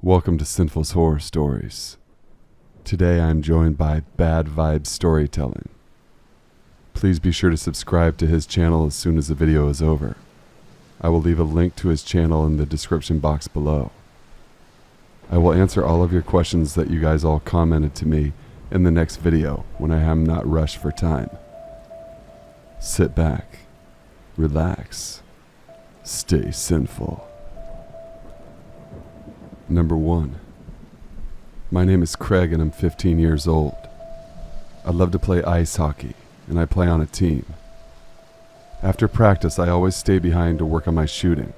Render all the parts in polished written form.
Welcome to SInful's Horror Stories. Today I am joined by Bad Vibes Storytelling. Please be sure to subscribe to his channel as soon as the video is over. I will leave a link to his channel in the description box below. I will answer all of your questions that you guys all commented to me in the next video when I am not rushed for time. Sit back, relax, stay sinful. Number 1. My name is Craig and I'm 15 years old. I love to play ice hockey and I play on a team. After practice, I always stay behind to work on my shooting.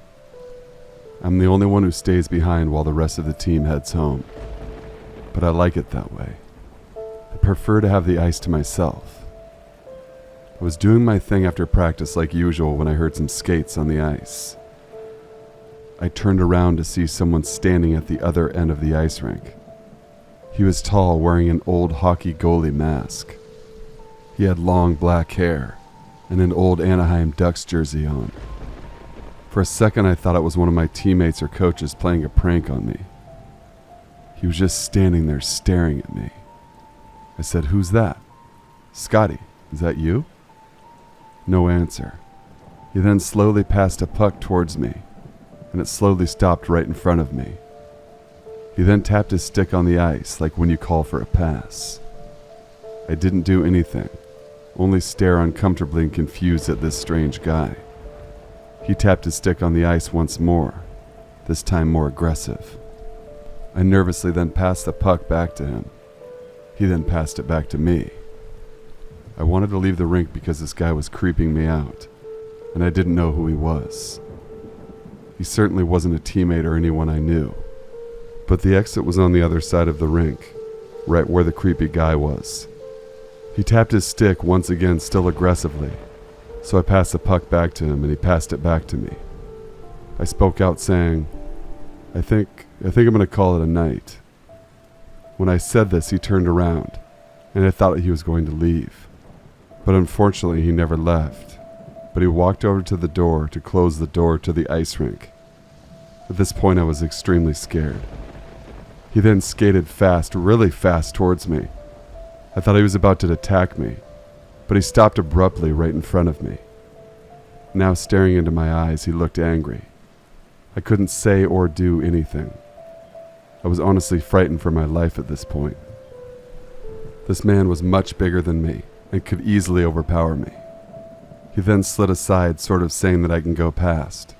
I'm the only one who stays behind while the rest of the team heads home. But I like it that way. I prefer to have the ice to myself. I was doing my thing after practice like usual when I heard some skates on the ice. I turned around to see someone standing at the other end of the ice rink. He was tall, wearing an old hockey goalie mask. He had long black hair and an old Anaheim Ducks jersey on. For a second I thought it was one of my teammates or coaches playing a prank on me. He was just standing there staring at me. I said, "Who's that?" "Scotty, is that you?" No answer. He then slowly passed a puck towards me, and it slowly stopped right in front of me. He then tapped his stick on the ice like when you call for a pass. I didn't do anything, only stare uncomfortably and confused at this strange guy. He tapped his stick on the ice once more, this time more aggressive. I nervously then passed the puck back to him. He then passed it back to me. I wanted to leave the rink because this guy was creeping me out, and I didn't know who he was. He certainly wasn't a teammate or anyone I knew. But the exit was on the other side of the rink, right where the creepy guy was. He tapped his stick once again, still aggressively, so I passed the puck back to him and he passed it back to me. I spoke out saying, I think I'm going to call it a night. When I said this, he turned around, and I thought that he was going to leave. But unfortunately, he never left, but he walked over to the door to close the door to the ice rink. At this point, I was extremely scared. He then skated fast, really fast towards me. I thought he was about to attack me, but he stopped abruptly right in front of me. Now staring into my eyes, he looked angry. I couldn't say or do anything. I was honestly frightened for my life at this point. This man was much bigger than me and could easily overpower me. He then slid aside, sort of saying that I can go past.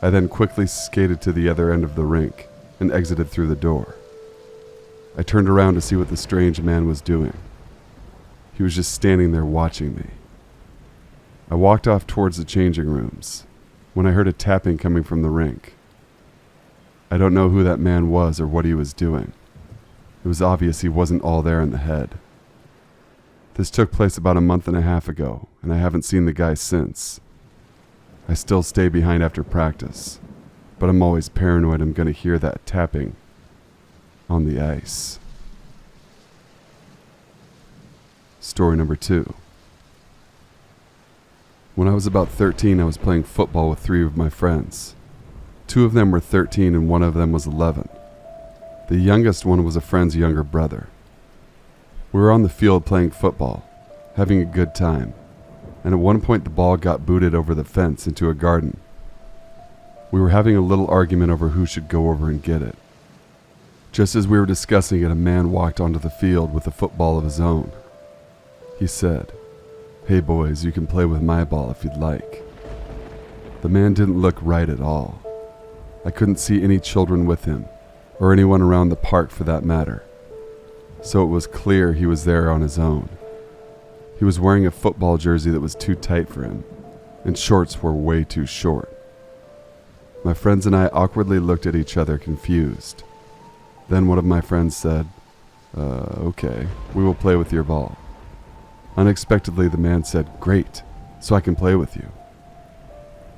I then quickly skated to the other end of the rink and exited through the door. I turned around to see what the strange man was doing. He was just standing there watching me. I walked off towards the changing rooms when I heard a tapping coming from the rink. I don't know who that man was or what he was doing. It was obvious he wasn't all there in the head. This took place about a month and a half ago, and I haven't seen the guy since. I still stay behind after practice, but I'm always paranoid I'm going to hear that tapping on the ice. Story number 2. When I was about 13, I was playing football with 3 of my friends. 2 of them were 13 and 1 of them was 11. The youngest one was a friend's younger brother. We were on the field playing football, having a good time, and at one point the ball got booted over the fence into a garden. We were having a little argument over who should go over and get it. Just as we were discussing it, a man walked onto the field with a football of his own. He said, "Hey boys, you can play with my ball if you'd like." The man didn't look right at all. I couldn't see any children with him, or anyone around the park for that matter. So it was clear he was there on his own. He was wearing a football jersey that was too tight for him, and shorts were way too short. My friends and I awkwardly looked at each other, confused. Then one of my friends said, "Okay, we will play with your ball." Unexpectedly, the man said, "Great, so I can play with you."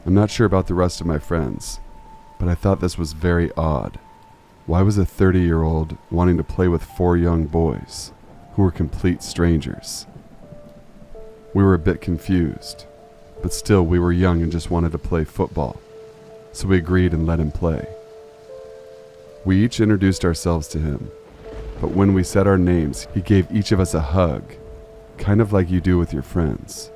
I'm not sure about the rest of my friends, but I thought this was very odd. Why was a 30-year-old wanting to play with 4 young boys who were complete strangers? We were a bit confused, but still we were young and just wanted to play football, so we agreed and let him play. We each introduced ourselves to him, but when we said our names, he gave each of us a hug, kind of like you do with your friends.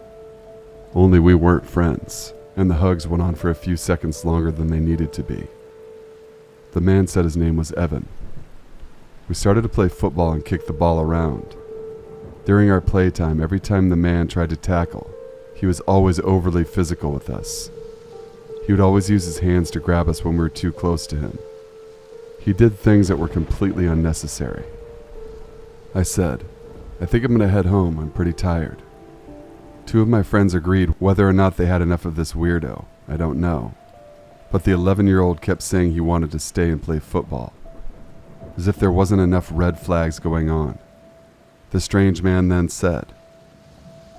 Only we weren't friends, and the hugs went on for a few seconds longer than they needed to be. The man said his name was Evan. We started to play football and kick the ball around. During our playtime, every time the man tried to tackle, he was always overly physical with us. He would always use his hands to grab us when we were too close to him. He did things that were completely unnecessary. I said, "I think I'm going to head home. I'm pretty tired." 2 of my friends agreed. Whether or not they had enough of this weirdo, I don't know. But the 11-year-old kept saying he wanted to stay and play football, as if there wasn't enough red flags going on. The strange man then said,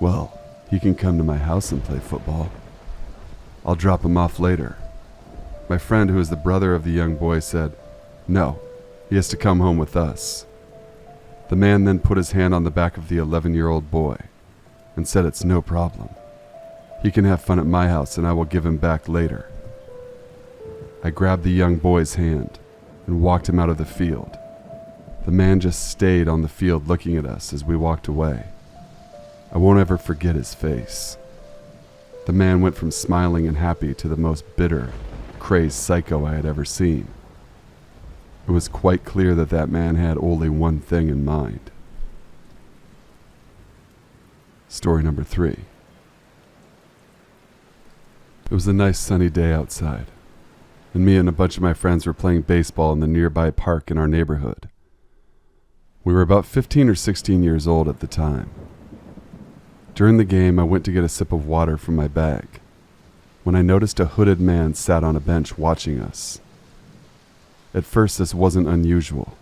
"Well, he can come to my house and play football. I'll drop him off later." My friend, who is the brother of the young boy, said, "No, he has to come home with us." The man then put his hand on the back of the 11-year-old boy and said it's no problem. He can have fun at my house and I will give him back later. I grabbed the young boy's hand and walked him out of the field. The man just stayed on the field looking at us as we walked away. I won't ever forget his face. The man went from smiling and happy to the most bitter, crazed psycho I had ever seen. It was quite clear that that man had only one thing in mind. Story number 3. It was a nice sunny day outside, and me and a bunch of my friends were playing baseball in the nearby park in our neighborhood. We were about 15 or 16 years old at the time. During the game, I went to get a sip of water from my bag when I noticed a hooded man sat on a bench watching us. At first, this wasn't unusual,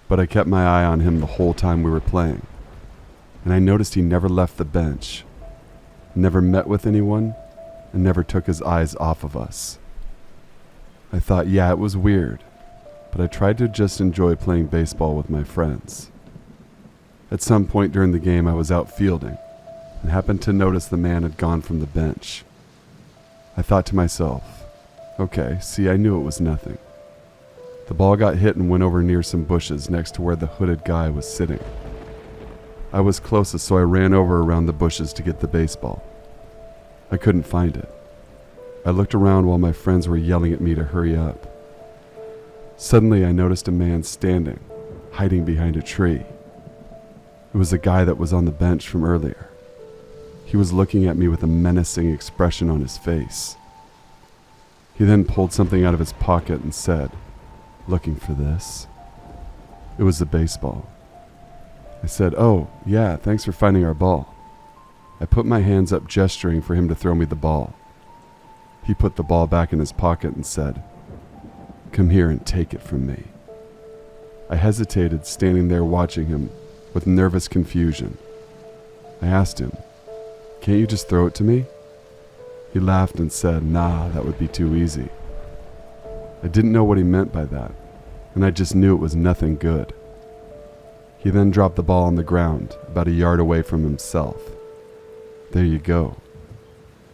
but I kept my eye on him the whole time we were playing, and I noticed he never left the bench, never met with anyone, and never took his eyes off of us. I thought, yeah, it was weird, but I tried to just enjoy playing baseball with my friends. At some point during the game, I was out fielding and happened to notice the man had gone from the bench. I thought to myself, okay, see, I knew it was nothing. The ball got hit and went over near some bushes next to where the hooded guy was sitting. I was closest, so I ran over around the bushes to get the baseball. I couldn't find it. I looked around while my friends were yelling at me to hurry up. Suddenly, I noticed a man standing, hiding behind a tree. It was the guy that was on the bench from earlier. He was looking at me with a menacing expression on his face. He then pulled something out of his pocket and said, "Looking for this?" It was the baseball. I said, "Oh, yeah, thanks for finding our ball." I put my hands up gesturing for him to throw me the ball. He put the ball back in his pocket and said, "Come here and take it from me." I hesitated, standing there watching him with nervous confusion. I asked him, "Can't you just throw it to me?" He laughed and said, "Nah, that would be too easy." I didn't know what he meant by that, and I just knew it was nothing good. He then dropped the ball on the ground, about a yard away from himself. There you go.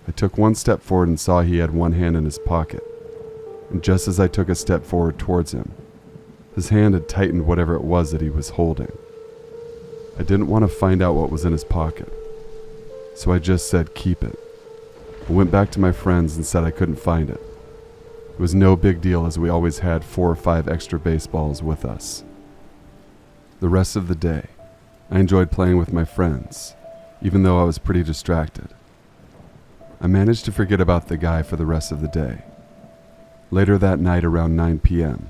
I took one step forward and saw he had one hand in his pocket, and just as I took a step forward towards him, his hand had tightened whatever it was that he was holding. I didn't want to find out what was in his pocket, so I just said, "Keep it." I went back to my friends and said I couldn't find it. It was no big deal, as we always had 4 or 5 extra baseballs with us. The rest of the day, I enjoyed playing with my friends, even though I was pretty distracted. I managed to forget about the guy for the rest of the day. Later that night around 9 p.m.,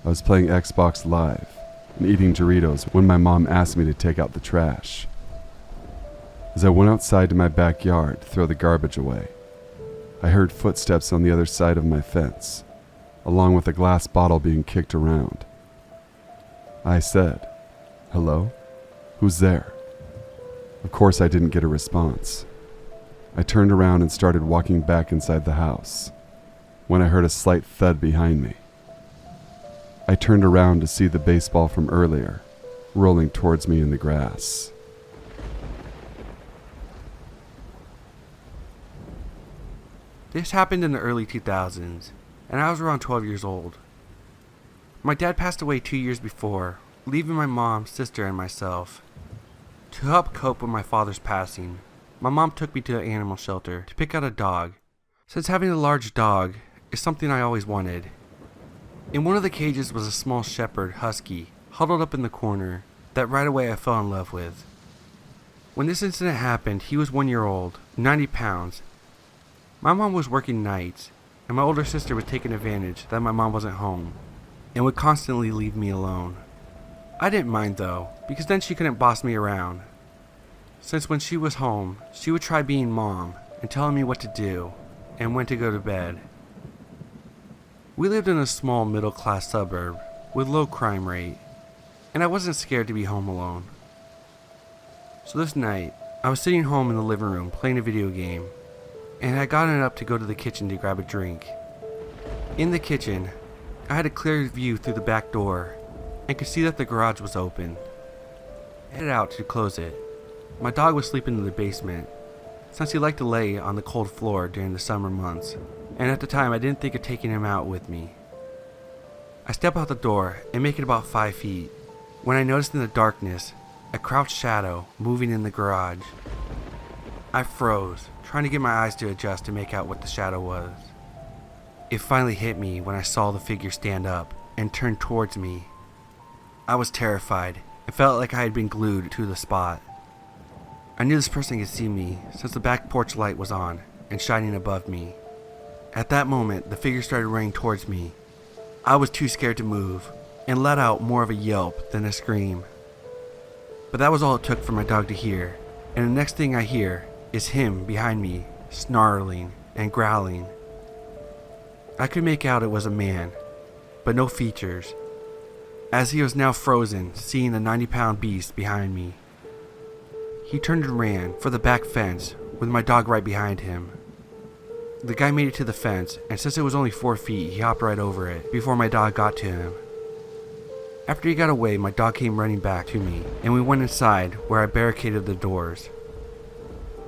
I was playing Xbox Live and eating Doritos when my mom asked me to take out the trash. As I went outside to my backyard to throw the garbage away, I heard footsteps on the other side of my fence, along with a glass bottle being kicked around. I said, "Hello? Who's there?" Of course, I didn't get a response. I turned around and started walking back inside the house when I heard a slight thud behind me. I turned around to see the baseball from earlier rolling towards me in the grass. This happened in the early 2000s, and I was around 12 years old. My dad passed away 2 years before, leaving my mom, sister, and myself. To help cope with my father's passing, my mom took me to an animal shelter to pick out a dog, since having a large dog is something I always wanted. In one of the cages was a small shepherd husky huddled up in the corner that right away I fell in love with. When this incident happened, he was 1 year old, 90 pounds. My mom was working nights, and my older sister was taking advantage that my mom wasn't home, and would constantly leave me alone. I didn't mind though, because then she couldn't boss me around. Since when she was home, she would try being mom and telling me what to do, and when to go to bed. We lived in a small middle-class suburb with low crime rate, and I wasn't scared to be home alone. So this night, I was sitting home in the living room playing a video game, and had gotten up to go to the kitchen to grab a drink. In the kitchen, I had a clear view through the back door, and could see that the garage was open. I headed out to close it. My dog was sleeping in the basement, since he liked to lay on the cold floor during the summer months, and at the time I didn't think of taking him out with me. I step out the door and make it about 5 feet, when I noticed in the darkness a crouched shadow moving in the garage. I froze, trying to get my eyes to adjust to make out what the shadow was. It finally hit me when I saw the figure stand up and turn towards me. I was terrified and felt like I had been glued to the spot. I knew this person could see me since the back porch light was on and shining above me. At that moment, the figure started running towards me. I was too scared to move and let out more of a yelp than a scream. But that was all it took for my dog to hear, and the next thing I hear is him behind me, snarling and growling. I could make out it was a man, but no features, as he was now frozen, seeing the 90-pound beast behind me. He turned and ran for the back fence with my dog right behind him. The guy made it to the fence, and since it was only 4 feet, he hopped right over it before my dog got to him. After he got away, my dog came running back to me, and we went inside where I barricaded the doors.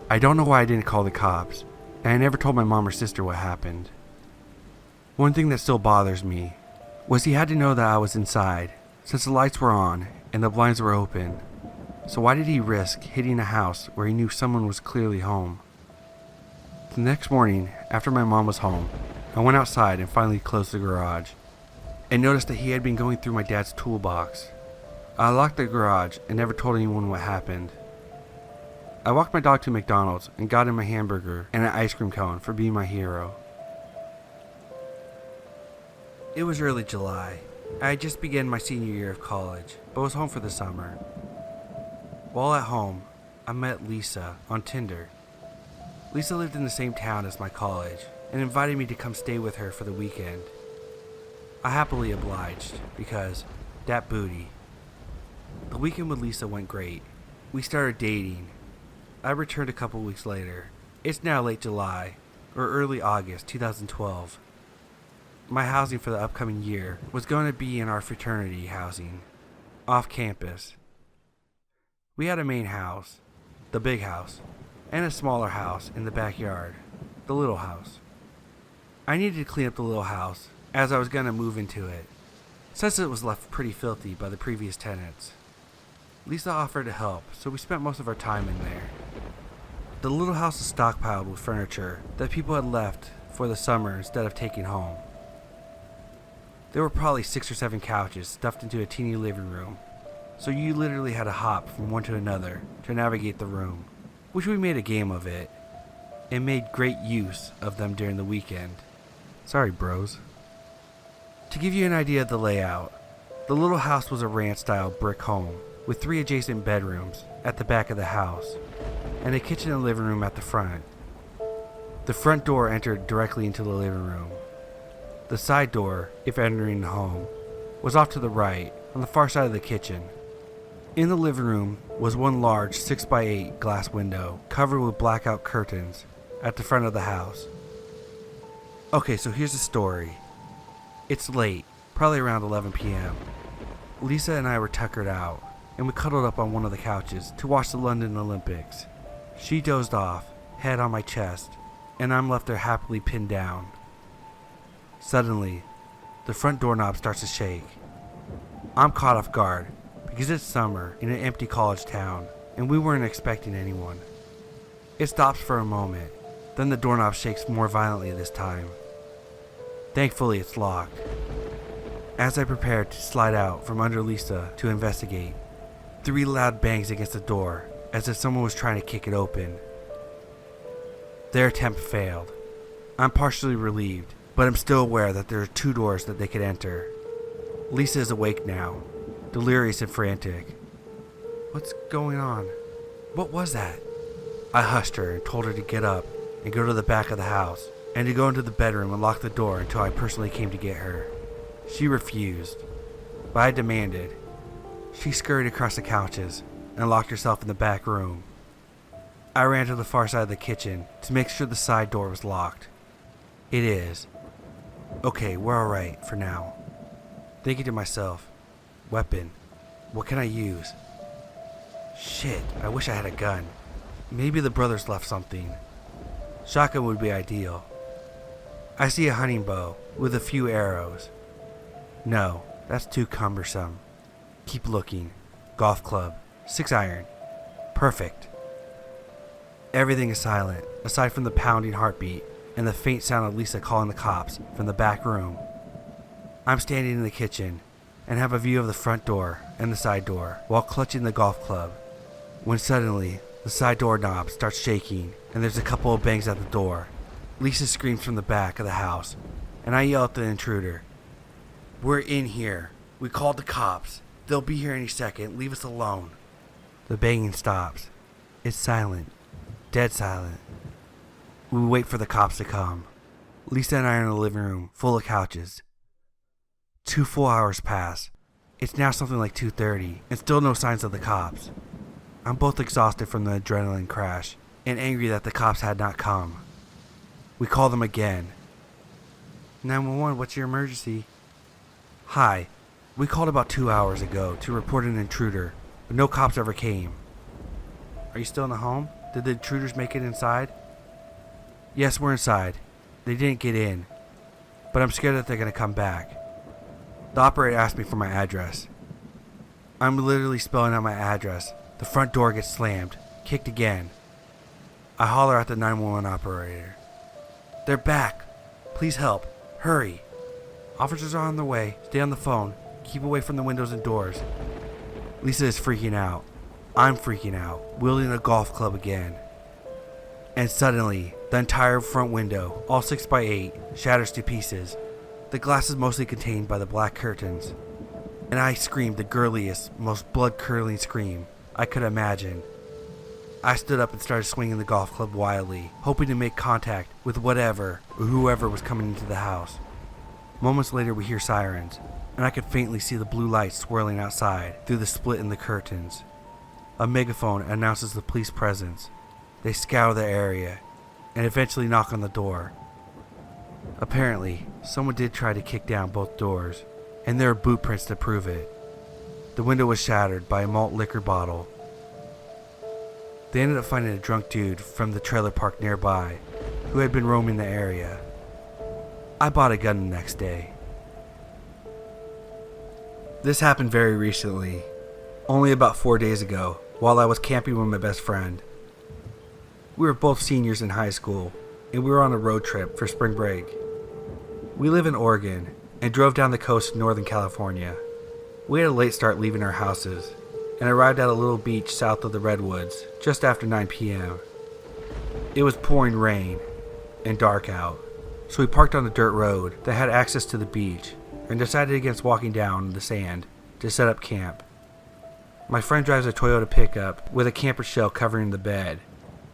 I don't know why I didn't call the cops, and I never told my mom or sister what happened. One thing that still bothers me was he had to know that I was inside, since the lights were on and the blinds were open. So why did he risk hitting a house where he knew someone was clearly home? The next morning, after my mom was home, I went outside and finally closed the garage, and noticed that he had been going through my dad's toolbox. I locked the garage and never told anyone what happened. I walked my dog to McDonald's and got him a hamburger and an ice cream cone for being my hero. It was early July. I had just begun my senior year of college, but was home for the summer. While at home, I met Lisa on Tinder. Lisa lived in the same town as my college and invited me to come stay with her for the weekend. I happily obliged because, dat booty. The weekend with Lisa went great. We started dating. I returned a couple weeks later. It's now late July, or early August 2012. My housing for the upcoming year was going to be in our fraternity housing, off campus. We had a main house, the big house, and a smaller house in the backyard, the little house. I needed to clean up the little house as I was going to move into it, since it was left pretty filthy by the previous tenants. Lisa offered to help, so we spent most of our time in there. The little house was stockpiled with furniture that people had left for the summer instead of taking home. There were probably 6 or 7 couches stuffed into a teeny living room, so you literally had to hop from one to another to navigate the room, which we made a game of it, and made great use of them during the weekend. Sorry, bros. To give you an idea of the layout, the little house was a ranch-style brick home with 3 adjacent bedrooms at the back of the house, and a kitchen and living room at the front. The front door entered directly into the living room. The side door, if entering the home, was off to the right, on the far side of the kitchen. In the living room was one large 6x8 glass window covered with blackout curtains at the front of the house. Okay, so here's the story. It's late, probably around 11 p.m. Lisa and I were tuckered out, and we cuddled up on one of the couches to watch the London Olympics. She dozed off, head on my chest, and I'm left there happily pinned down. Suddenly, the front doorknob starts to shake, I'm caught off guard because it's summer in an empty college town and we weren't expecting anyone. It stops for a moment, then the doorknob shakes more violently this time. Thankfully, it's locked. As I prepare to slide out from under Lisa to investigate, 3 loud bangs against the door as if someone was trying to kick it open. Their attempt failed. I'm partially relieved, but I'm still aware that there are 2 doors that they could enter. Lisa is awake now, delirious and frantic. What's going on? What was that? I hushed her and told her to get up and go to the back of the house and to go into the bedroom and lock the door until I personally came to get her. She refused, but I demanded. She scurried across the couches and locked herself in the back room. I ran to the far side of the kitchen to make sure the side door was locked. It is. Okay, we're alright for now. Thinking to myself, weapon, what can I use? Shit, I wish I had a gun. Maybe the brothers left something. Shotgun would be ideal. I see a hunting bow with a few arrows. No, that's too cumbersome. Keep looking. Golf club. 6-iron. Perfect. Everything is silent, aside from the pounding heartbeat and the faint sound of Lisa calling the cops from the back room. I'm standing in the kitchen and have a view of the front door and the side door while clutching the golf club, when suddenly the side door knob starts shaking and there's a couple of bangs at the door. Lisa screams from the back of the house and I yell at the intruder. We're in here. We called the cops. They'll be here any second. Leave us alone. The banging stops. It's silent. Dead silent. We wait for the cops to come. Lisa and I are in the living room, full of couches. 2 full hours pass. It's now something like 2:30, and still no signs of the cops. I'm both exhausted from the adrenaline crash, and angry that the cops had not come. We call them again. 911, what's your emergency? Hi. We called about 2 hours ago to report an intruder, but no cops ever came. Are you still in the home? Did the intruders make it inside? Yes, we're inside. They didn't get in, but I'm scared that they're going to come back. The operator asked me for my address. I'm literally spelling out my address. The front door gets slammed, kicked again. I holler at the 911 operator. They're back. Please help. Hurry. Officers are on their way. Stay on the phone. Keep away from the windows and doors. Lisa is freaking out. I'm freaking out, wielding a golf club again. And suddenly, the entire front window, all 6x8, shatters to pieces. The glass is mostly contained by the black curtains. And I screamed the girliest, most blood-curdling scream I could imagine. I stood up and started swinging the golf club wildly, hoping to make contact with whatever or whoever was coming into the house. Moments later we hear sirens, and I could faintly see the blue lights swirling outside through the split in the curtains. A megaphone announces the police presence. They scour the area, and eventually knock on the door. Apparently, someone did try to kick down both doors, and there are boot prints to prove it. The window was shattered by a malt liquor bottle. They ended up finding a drunk dude from the trailer park nearby, who had been roaming the area. I bought a gun the next day. This happened very recently, only about 4 days ago, while I was camping with my best friend. We were both seniors in high school, and we were on a road trip for spring break. We live in Oregon, and drove down the coast of Northern California. We had a late start leaving our houses, and arrived at a little beach south of the Redwoods just after 9 p.m. It was pouring rain, and dark out, so we parked on a dirt road that had access to the beach, and decided against walking down the sand to set up camp. My friend drives a Toyota pickup with a camper shell covering the bed,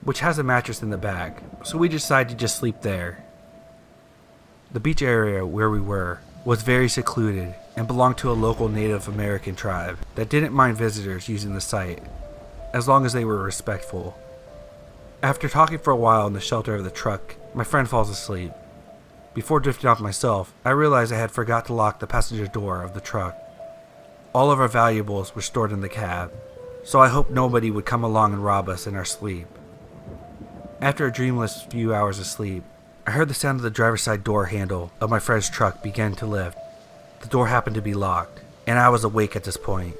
which has a mattress in the back, so we decided to just sleep there. The beach area where we were was very secluded and belonged to a local Native American tribe that didn't mind visitors using the site, as long as they were respectful. After talking for a while in the shelter of the truck, my friend falls asleep. Before drifting off myself, I realized I had forgot to lock the passenger door of the truck. All of our valuables were stored in the cab, so I hoped nobody would come along and rob us in our sleep. After a dreamless few hours of sleep, I heard the sound of the driver's side door handle of my friend's truck begin to lift. The door happened to be locked. and I was awake at this point.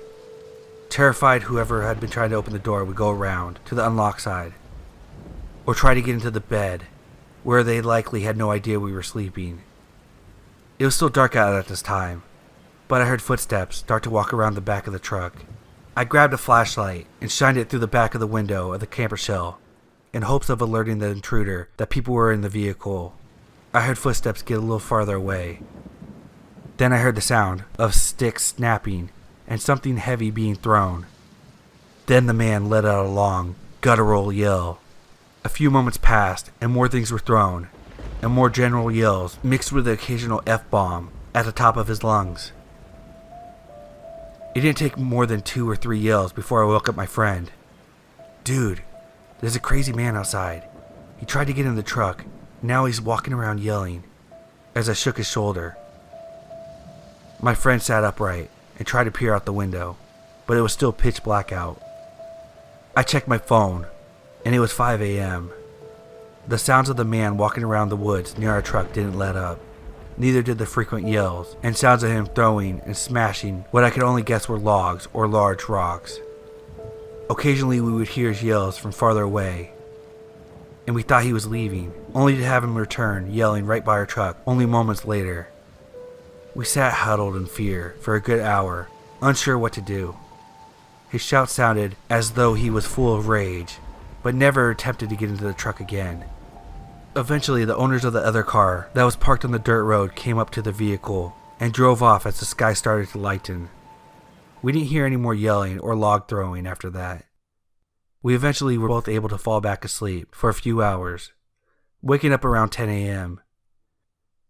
Terrified, whoever had been trying to open the door would go around to the unlocked side, or try to get into the bed, where they likely had no idea we were sleeping. It was still dark out at this time, but I heard footsteps start to walk around the back of the truck. I grabbed a flashlight and shined it through the back of the window of the camper shell in hopes of alerting the intruder that people were in the vehicle. I heard footsteps get a little farther away. Then I heard the sound of sticks snapping and something heavy being thrown. Then the man let out a long, guttural yell. A few moments passed and more things were thrown, and more general yells mixed with the occasional F-bomb at the top of his lungs. It didn't take more than 2 or 3 yells before I woke up my friend. "Dude, there's a crazy man outside. He tried to get in the truck. Now he's walking around yelling," as I shook his shoulder. My friend sat upright and tried to peer out the window, but it was still pitch black out. I checked my phone, and it was 5 a.m. The sounds of the man walking around the woods near our truck didn't let up. Neither did the frequent yells and sounds of him throwing and smashing what I could only guess were logs or large rocks. Occasionally we would hear his yells from farther away, and we thought he was leaving, only to have him return yelling right by our truck only moments later. We sat huddled in fear for a good hour, unsure what to do. His shout sounded as though he was full of rage, but never attempted to get into the truck again. Eventually, the owners of the other car that was parked on the dirt road came up to the vehicle and drove off as the sky started to lighten. We didn't hear any more yelling or log throwing after that. We eventually were both able to fall back asleep for a few hours, waking up around 10 a.m.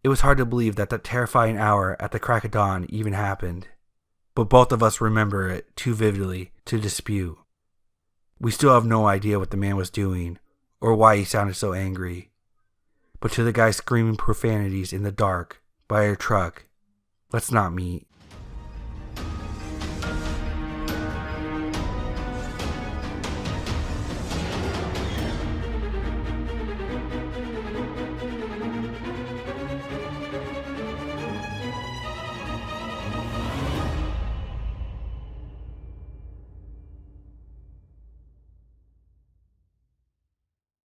It was hard to believe that terrifying hour at the crack of dawn even happened, but both of us remember it too vividly to dispute. We still have no idea what the man was doing or why he sounded so angry. But to the guy screaming profanities in the dark by our truck, let's not meet.